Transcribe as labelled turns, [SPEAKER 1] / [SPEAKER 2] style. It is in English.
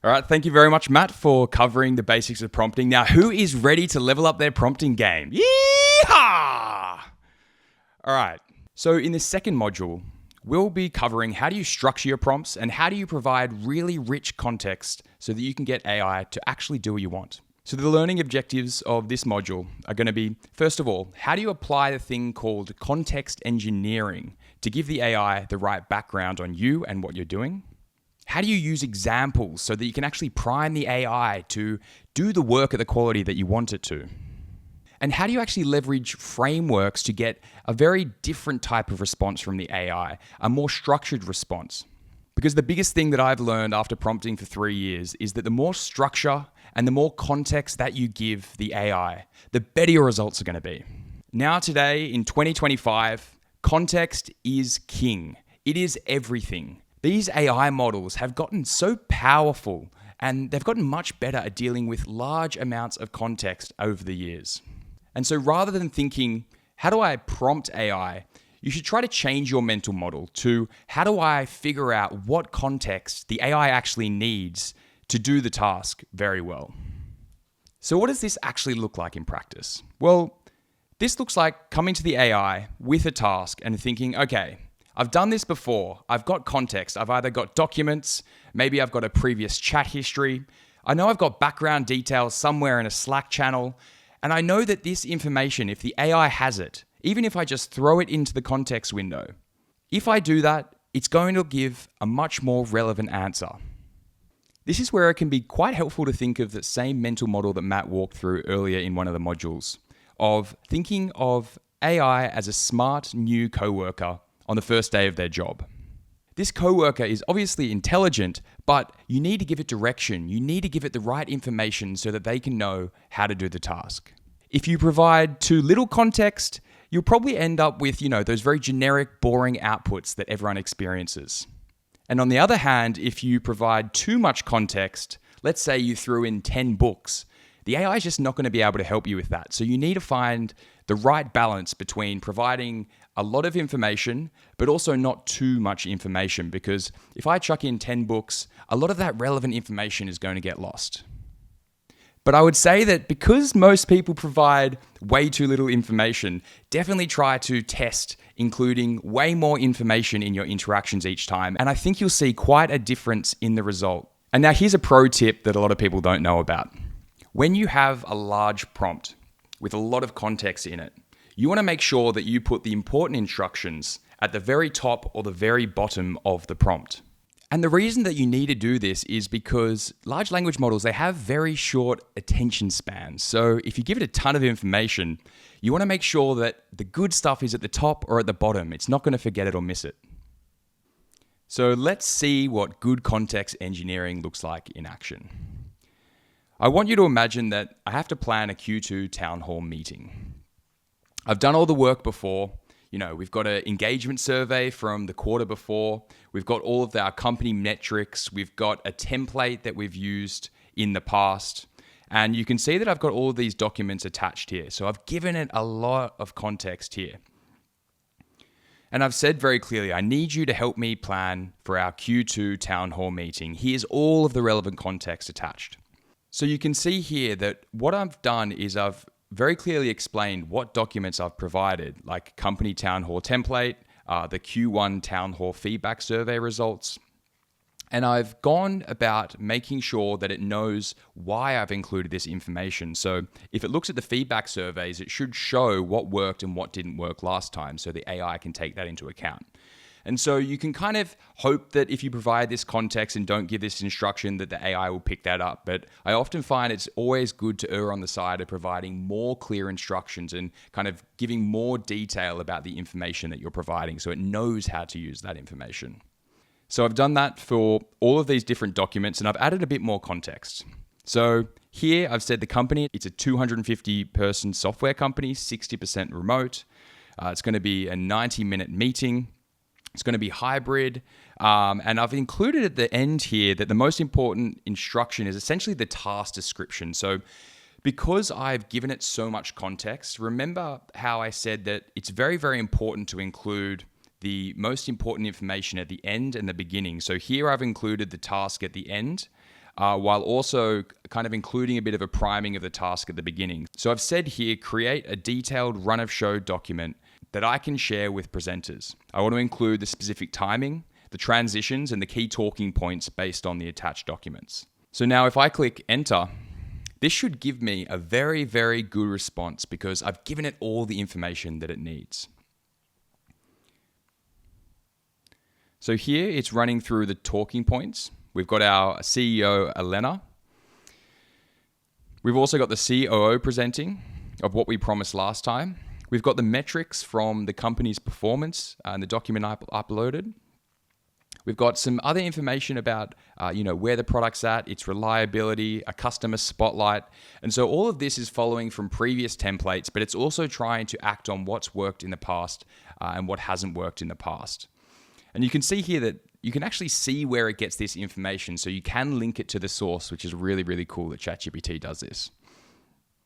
[SPEAKER 1] All right, thank you very much, Matt, for covering the basics of prompting. Now, who is ready to level up their prompting game? Yeehaw! All right, so in this second module, we'll be covering how do you structure your prompts and how do you provide really rich context so that you can get AI to actually do what you want. So the learning objectives of this module are going to be, first of all, how do you apply the thing called context engineering to give the AI the right background on you and what you're doing? How do you use examples so that you can actually prime the AI to do the work at the quality that you want it to? And how do you actually leverage frameworks to get a very different type of response from the AI, a more structured response? Because the biggest thing that I've learned after prompting for 3 years is that the more structure and the more context that you give the AI, the better your results are going to be. Now today, in 2025, context is king. It is everything. These AI models have gotten so powerful and they've gotten much better at dealing with large amounts of context over the years. And so rather than thinking, how do I prompt AI? You should try to change your mental model to how do I figure out what context the AI actually needs to do the task very well. So what does this actually look like in practice? Well, this looks like coming to the AI with a task and thinking, okay, I've done this before. I've got context. I've either got documents, maybe I've got a previous chat history. I know I've got background details somewhere in a Slack channel. And I know that this information, if the AI has it, even if I just throw it into the context window, if I do that, it's going to give a much more relevant answer. This is where it can be quite helpful to think of the same mental model that Matt walked through earlier in one of the modules, of thinking of AI as a smart new coworker on the first day of their job. This coworker is obviously intelligent, but you need to give it direction. You need to give it the right information so that they can know how to do the task. If you provide too little context, you'll probably end up with, those very generic, boring outputs that everyone experiences. And on the other hand, if you provide too much context, let's say you threw in 10 books, the AI is just not going to be able to help you with that. So you need to find the right balance between providing a lot of information, but also not too much information, because if I chuck in 10 books, a lot of that relevant information is going to get lost. But I would say that because most people provide way too little information, definitely try to test including way more information in your interactions each time. And I think you'll see quite a difference in the result. And now here's a pro tip that a lot of people don't know about. When you have a large prompt with a lot of context in it, you want to make sure that you put the important instructions at the very top or the very bottom of the prompt. And the reason that you need to do this is because large language models, they have very short attention spans. So if you give it a ton of information, you want to make sure that the good stuff is at the top or at the bottom. It's not going to forget it or miss it. So let's see what good context engineering looks like in action. I want you to imagine that I have to plan a Q2 town hall meeting. I've done all the work before. We've got an engagement survey from the quarter before. We've got all of our company metrics. We've got a template that we've used in the past. And you can see that I've got all of these documents attached here. So I've given it a lot of context here. And I've said very clearly, I need you to help me plan for our Q2 town hall meeting. Here's all of the relevant context attached. So you can see here that what I've done is I've very clearly explained what documents I've provided, like company town hall template, the Q1 town hall feedback survey results. And I've gone about making sure that it knows why I've included this information. So if it looks at the feedback surveys, it should show what worked and what didn't work last time so the AI can take that into account. And so you can kind of hope that if you provide this context and don't give this instruction that the AI will pick that up. But I often find it's always good to err on the side of providing more clear instructions and kind of giving more detail about the information that you're providing so it knows how to use that information. So I've done that for all of these different documents and I've added a bit more context. So here I've said the company, it's a 250 person software company, 60% remote. It's going to be a 90-minute meeting. It's going to be hybrid. And I've included at the end here that the most important instruction is essentially the task description. So because I've given it so much context, remember how I said that it's very, very important to include the most important information at the end and the beginning. So here I've included the task at the end. while also kind of including a bit of a priming of the task at the beginning. So I've said here, create a detailed run of show document that I can share with presenters. I want to include the specific timing, the transitions, and the key talking points based on the attached documents. So now if I click enter, this should give me a very, very good response because I've given it all the information that it needs. So here it's running through the talking points. We've got our CEO, Elena. We've also got the COO presenting of what we promised last time. We've got the metrics from the company's performance and the document uploaded. We've got some other information about where the product's at, its reliability, a customer spotlight. And so all of this is following from previous templates, but it's also trying to act on what's worked in the past and what hasn't worked in the past. And you can see here that you can actually see where it gets this information, so you can link it to the source, which is really, really cool that ChatGPT does this.